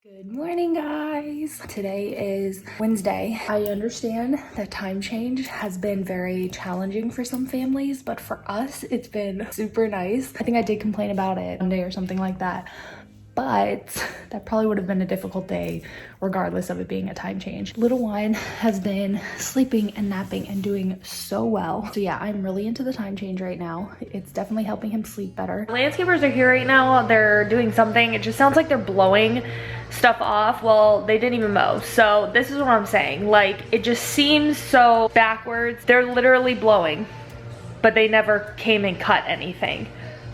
Good morning, guys. Today is Wednesday. I understand that time change has been very challenging for some families, but for us, it's been super nice. I think I did complain about it one day or something like that, but that probably would have been a difficult day regardless of it being a time change. Little one has been sleeping and napping and doing so well. So yeah, I'm really into the time change right now. It's definitely helping him sleep better. Landscapers are here right now. They're doing something. It just sounds like they're blowing stuff off. Well, they didn't even mow. So this is what I'm saying. Like, it just seems so backwards. They're literally blowing, but they never came and cut anything.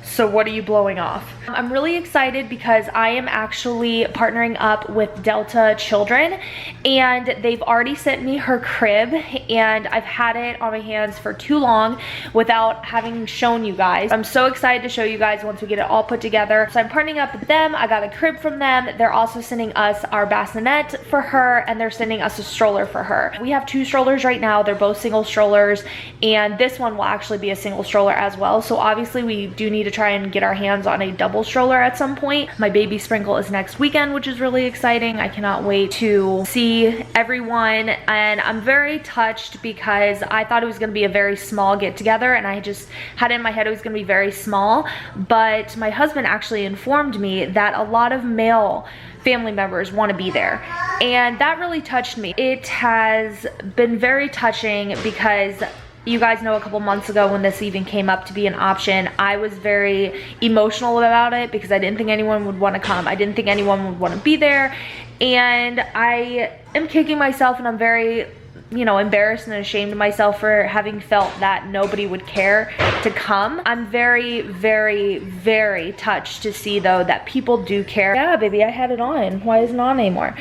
So what are you blowing off? I'm really excited because I am actually partnering up with Delta Children, and they've already sent me her crib, and I've had it on my hands for too long without having shown you guys. I'm so excited to show you guys once we get it all put together. So I'm partnering up with them. I got a crib from them. They're also sending us our bassinet for her, and they're sending us a stroller for her. We have 2 strollers right now. They're both single strollers, and this one will actually be a single stroller as well. So obviously we do need to try and get our hands on a double stroller at some point. My baby sprinkle is next weekend, which is really exciting. I cannot wait to see everyone, and I'm very touched because I thought it was going to be a very small get together, and I just had in my head it was going to be very small, but my husband actually informed me that a lot of male family members want to be there, and that really touched me. It has been very touching because you guys know a couple months ago when this even came up to be an option, I was very emotional about it because I didn't think anyone would want to come. I didn't think anyone would want to be there, and I am kicking myself, and I'm very, you know, embarrassed and ashamed of myself for having felt that nobody would care to come. I'm very, very, very touched to see though that people do care. Yeah, baby, I had it on. Why isn't it on anymore?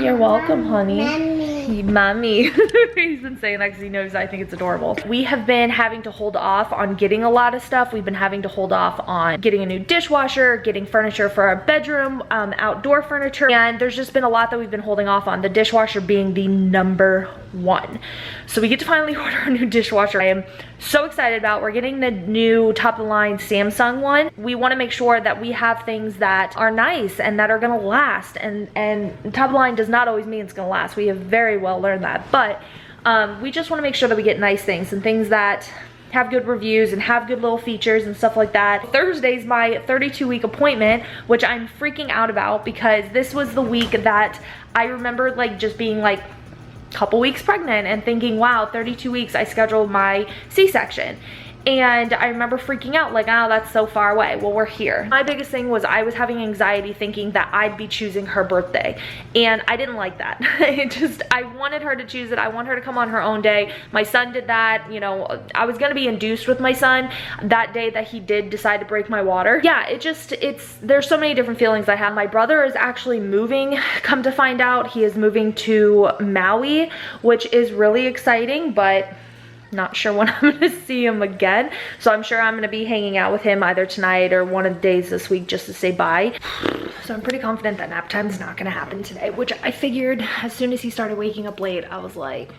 You're welcome, honey. Mommy. He's been saying that because he knows I think it's adorable. We have been having to hold off on getting a lot of stuff. We've been having to hold off on getting a new dishwasher, getting furniture for our bedroom, outdoor furniture, and there's just been a lot that we've been holding off on, the dishwasher being the number 1. So we get to finally order a new dishwasher. I am so excited about. We're getting the new top of the line Samsung one. We want to make sure that we have things that are nice and that are gonna last, and top of the line does not always mean it's gonna last. We have very well learned that, but we just want to make sure that we get nice things and things that have good reviews and have good little features and stuff like that. Thursday's my 32-week appointment, which I'm freaking out about because this was the week that I remember like just being like couple weeks pregnant and thinking, wow, 32 weeks, I scheduled my C-section. And I remember freaking out like, oh, that's so far away. Well, we're here. My biggest thing was I was having anxiety thinking that I'd be choosing her birthday, and I didn't like that. I wanted her to choose it. I want her to come on her own day. My son did that. You know, I was gonna be induced with my son that day that he did decide to break my water. Yeah, there's so many different feelings I have. My brother is actually moving, come to find out. He is moving to Maui, which is really exciting, but not sure when I'm gonna see him again. So I'm sure I'm gonna be hanging out with him either tonight or one of the days this week just to say bye. So I'm pretty confident that nap time's not gonna happen today, which I figured as soon as he started waking up late, I was like,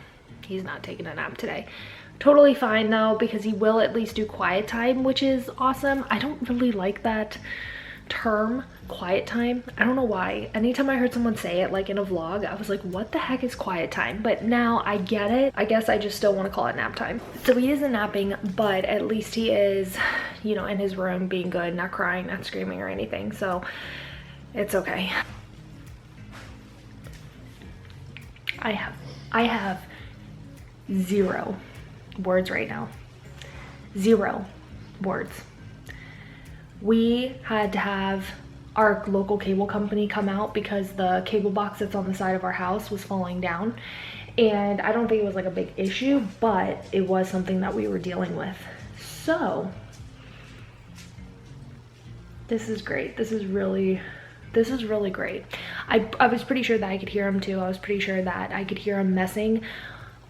he's not taking a nap today. Totally fine though, because he will at least do quiet time, which is awesome. I don't really like that term, quiet time. I don't know why. Anytime I heard someone say it like in a vlog, I was like, what the heck is quiet time? But now I get it. I guess I just still want to call it nap time. So he isn't napping, but at least he is, you know, in his room being good, not crying, not screaming or anything. So it's okay. I have 0 words right now. 0 words. We had to have our local cable company come out because the cable box that's on the side of our house was falling down, and I don't think it was like a big issue, but it was something that we were dealing with. So this is great. This is really great. I was pretty sure that I could hear him too. I was pretty sure that I could hear him messing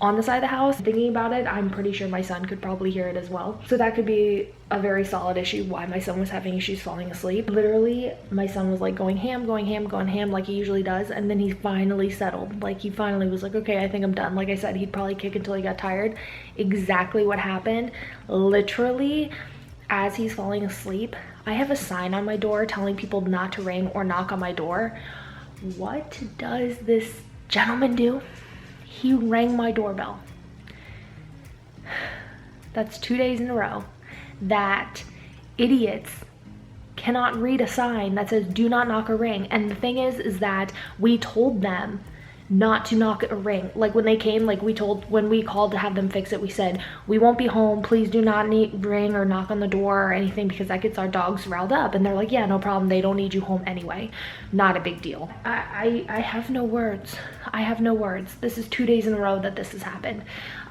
on the side of the house. Thinking about it, I'm pretty sure my son could probably hear it as well. So that could be a very solid issue why my son was having issues falling asleep. Literally, my son was like going ham like he usually does, and then he finally settled. Like he finally was like, okay, I think I'm done. Like I said, he'd probably kick until he got tired. Exactly what happened. Literally, as he's falling asleep, I have a sign on my door telling people not to ring or knock on my door. what does this gentleman do? He rang my doorbell. That's 2 days in a row that idiots cannot read a sign that says do not knock or ring. And the thing is that we told them not to knock or ring. Like when they came, like when we called to have them fix it, we said, we won't be home, please do not ring or knock on the door or anything, because that gets our dogs riled up. And they're like, yeah, no problem, they don't need you home anyway, not a big deal. I have no words. I have no words. This is 2 days in a row that this has happened.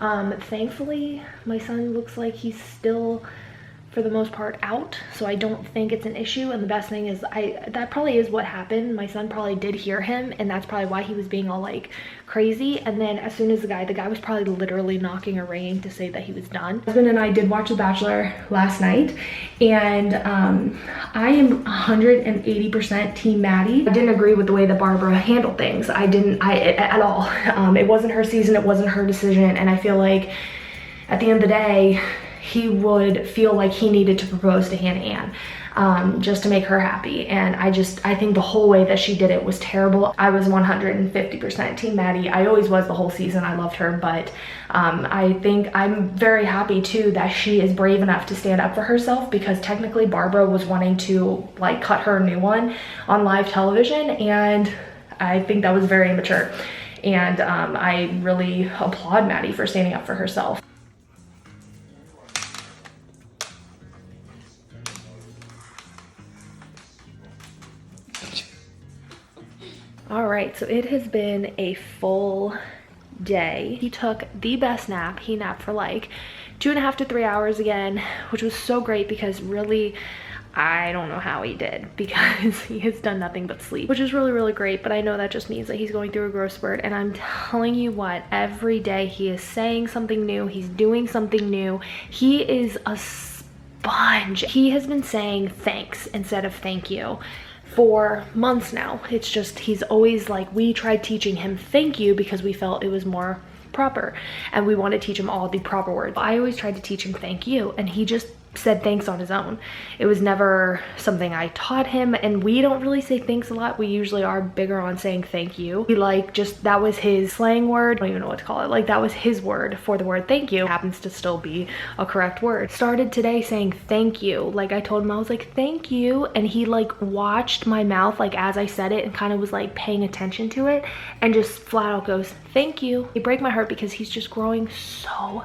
Thankfully my son looks like he's still, for the most part, out, so I don't think it's an issue. And the best thing is, that probably is what happened. My son probably did hear him, and that's probably why he was being all like crazy. And then as soon as the guy was probably literally knocking or ringing to say that he was done. My husband and I did watch The Bachelor last night, and I am 180% team Maddie. I didn't agree with the way that Barbara handled things. I at all. It wasn't her season, it wasn't her decision, and I feel like at the end of the day, he would feel like he needed to propose to Hannah Ann just to make her happy. And I think the whole way that she did it was terrible. I was 150% team Maddie. I always was the whole season. I loved her, but I think I'm very happy too that she is brave enough to stand up for herself, because technically Barbara was wanting to like cut her a new one on live television, and I think that was very immature. And I really applaud Maddie for standing up for herself. All right, so it has been a full day. He took the best nap. He napped for like 2.5 to 3 hours again, which was so great, because really, I don't know how he did, because he has done nothing but sleep, which is really, really great. But I know that just means that he's going through a growth spurt. And I'm telling you what, every day he is saying something new. He's doing something new. He is a sponge. He has been saying thanks instead of thank you for months now. It's just, he's always like, we tried teaching him thank you because we felt it was more proper, and we want to teach him all the proper words. I always tried to teach him thank you, and he just said thanks on his own. It was never something I taught him, and we don't really say thanks a lot. We usually are bigger on saying thank you. We like, just, that was his slang word. I don't even know what to call it. Like, that was his word for the word thank you. It happens to still be a correct word. Started today saying thank you. Like, I told him, I was like, thank you, and he like watched my mouth like as I said it, and kind of was like paying attention to it, and just flat out goes thank you. It breaks my heart because he's just growing so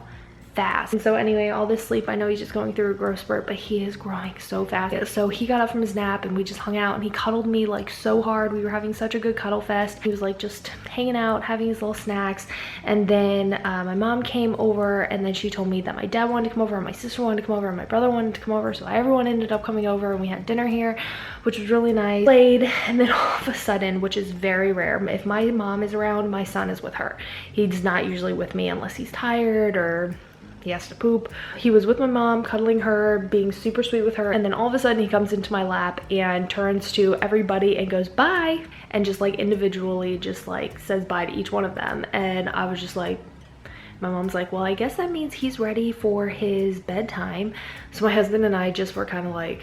fast. And so anyway, all this sleep, I know he's just going through a growth spurt, but he is growing so fast. So he got up from his nap, and we just hung out, and he cuddled me like so hard. We were having such a good cuddle fest. He was like just hanging out, having his little snacks. And then my mom came over, and then she told me that my dad wanted to come over, and my sister wanted to come over, and my brother wanted to come over. So everyone ended up coming over, and we had dinner here, which was really nice. Played, and then all of a sudden, which is very rare, if my mom is around, my son is with her. He's not usually with me unless he's tired or he has to poop. He was with my mom, cuddling her, being super sweet with her, and then all of a sudden he comes into my lap and turns to everybody and goes bye, and just like individually just like says bye to each one of them. And I was just like, my mom's like, well, I guess that means he's ready for his bedtime. So my husband and I just were kind of like,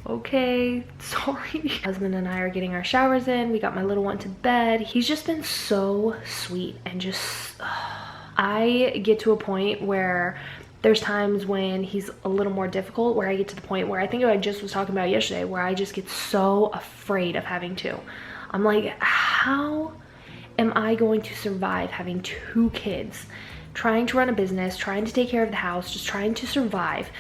okay, sorry. Husband and I are getting our showers in. We got my little one to bed. He's just been so sweet, and just I get to a point where there's times when he's a little more difficult, where I get to the point where I think I just was talking about yesterday, where I just get so afraid of having two. I'm like, how am I going to survive having 2 kids, trying to run a business, trying to take care of the house, just trying to survive?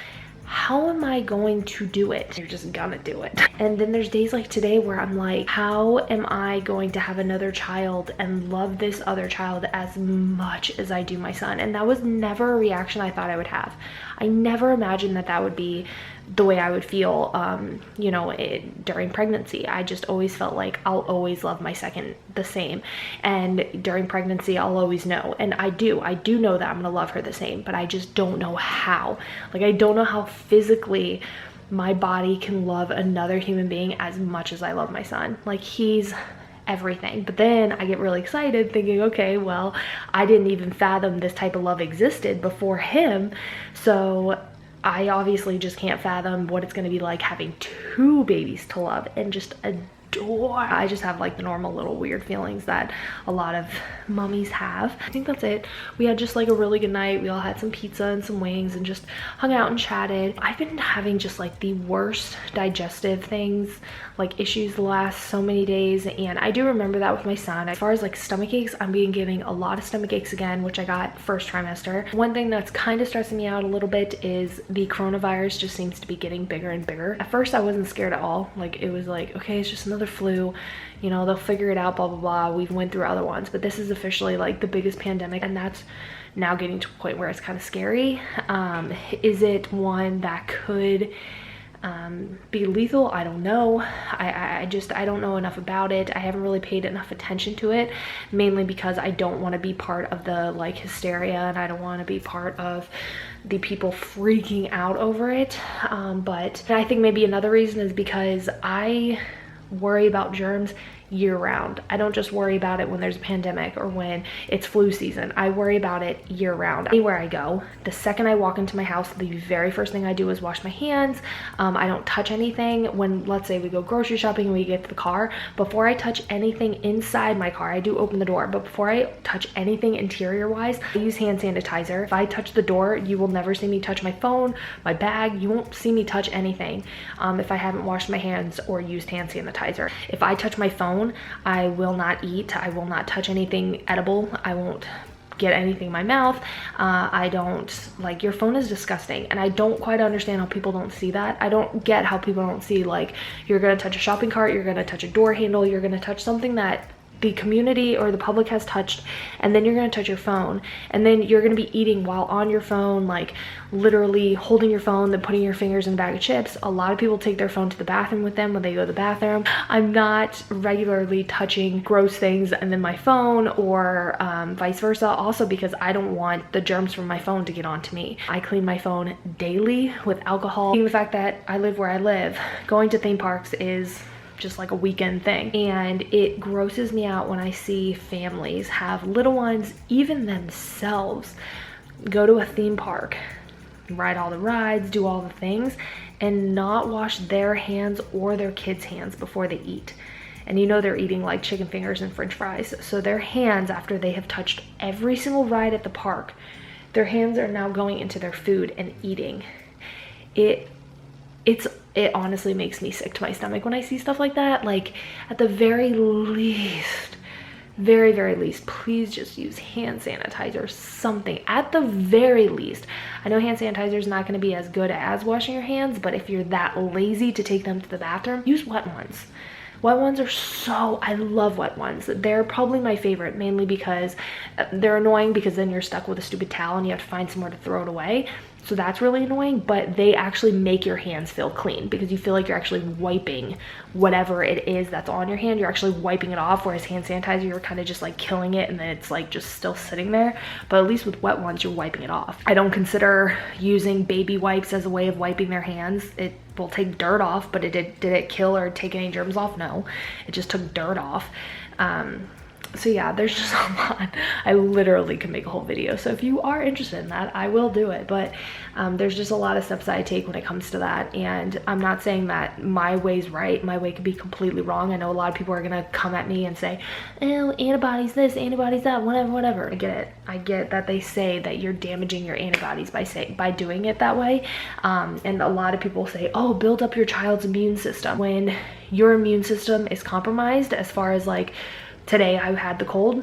How am I going to do it? You're just gonna do it. And then there's days like today where I'm like, how am I going to have another child and love this other child as much as I do my son? And that was never a reaction I thought I would have. I never imagined that that would be the way I would feel, you know, during pregnancy. I just always felt like I'll always love my second the same. And during pregnancy, I'll always know. And I do know that I'm gonna love her the same, but I just don't know how. Like, I don't know how physically my body can love another human being as much as I love my son. Like, he's everything. But then I get really excited thinking, okay, well, I didn't even fathom this type of love existed before him. So I obviously just can't fathom what it's going to be like having 2 babies to love and just door. I just have like the normal little weird feelings that a lot of mummies have. I think that's it. We had just like a really good night. We all had some pizza and some wings and just hung out and chatted. I've been having just like the worst digestive things, like issues the last so many days, and I do remember that with my son. As far as like stomach aches, I'm getting a lot of stomach aches again, which I got first trimester. One thing that's kind of stressing me out a little bit is the coronavirus just seems to be getting bigger and bigger. At first I wasn't scared at all. Like, it was like, okay, it's just another flu, you know, they'll figure it out, blah blah blah. We've went through other ones, but this is officially like the biggest pandemic, and that's now getting to a point where it's kind of scary. Is it one that could be lethal? I don't know. I don't know enough about it. I haven't really paid enough attention to it, mainly because I don't want to be part of the like hysteria, and I don't want to be part of the people freaking out over it. But I think maybe another reason is because I worry about germs year round. I don't just worry about it when there's a pandemic or when it's flu season. I worry about it year round. Anywhere I go, the second I walk into my house, the very first thing I do is wash my hands. I don't touch anything. When, let's say we go grocery shopping and we get to the car, before I touch anything inside my car, I do open the door, but before I touch anything interior wise, I use hand sanitizer. If I touch the door, you will never see me touch my phone, my bag. You won't see me touch anything if I haven't washed my hands or used hand sanitizer. If I touch my phone, I will not eat. I will not touch anything edible. I won't get anything in my mouth. I don't, like, your phone is disgusting, and I don't quite understand how people don't see that. I don't get how people don't see, like, you're gonna touch a shopping cart, you're gonna touch a door handle, you're gonna touch something that the community or the public has touched, and then you're gonna touch your phone, and then you're gonna be eating while on your phone, like literally holding your phone, then putting your fingers in a bag of chips. A lot of people take their phone to the bathroom with them when they go to the bathroom. I'm not regularly touching gross things and then my phone, or vice versa, also because I don't want the germs from my phone to get onto me. I clean my phone daily with alcohol. Being the fact that I live where I live, going to theme parks is just like a weekend thing, and it grosses me out when I see families have little ones, even themselves, go to a theme park, ride all the rides, do all the things, and not wash their hands or their kids' hands before they eat. And you know they're eating like chicken fingers and french fries, so their hands, after they have touched every single ride at the park, their hands are now going into their food and eating. It honestly makes me sick to my stomach when I see stuff like that. Like, at the very least, very least, please just use hand sanitizer, something. At the very least, I know hand sanitizer is not going to be as good as washing your hands, but if you're that lazy to take them to the bathroom, use wet ones. Wet ones are so, I love wet ones. They're probably my favorite, mainly because they're annoying, because then you're stuck with a stupid towel and you have to find somewhere to throw it away. So that's really annoying, but they actually make your hands feel clean because you feel like you're actually wiping whatever it is that's on your hand. You're actually wiping it off, whereas hand sanitizer, you're kind of just like killing it and then it's like just still sitting there. But at least with wet ones, you're wiping it off. I don't consider using baby wipes as a way of wiping their hands. It will take dirt off, but did it kill or take any germs off? No, it just took dirt off. So yeah, there's just a lot. I literally could make a whole video. So if you are interested in that, I will do it. But there's just a lot of steps that I take when it comes to that. And I'm not saying that my way's right. My way could be completely wrong. I know a lot of people are gonna come at me and say, oh, antibodies this, antibodies that, whatever. I get it. I get that they say that you're damaging your antibodies by doing it that way. And a lot of people say, oh, build up your child's immune system. When your immune system is compromised, as far as like, today I had the cold,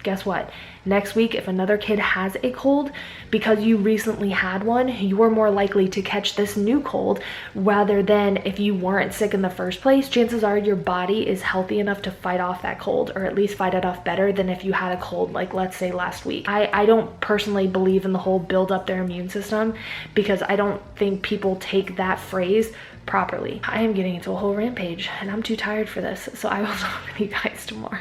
guess what? Next week, if another kid has a cold, because you recently had one, you are more likely to catch this new cold, rather than if you weren't sick in the first place. Chances are your body is healthy enough to fight off that cold, or at least fight it off better than if you had a cold, like let's say last week. I don't personally believe in the whole build up their immune system, because I don't think people take that phrase properly. I am getting into a whole rampage and I'm too tired for this, so I will talk with you guys tomorrow.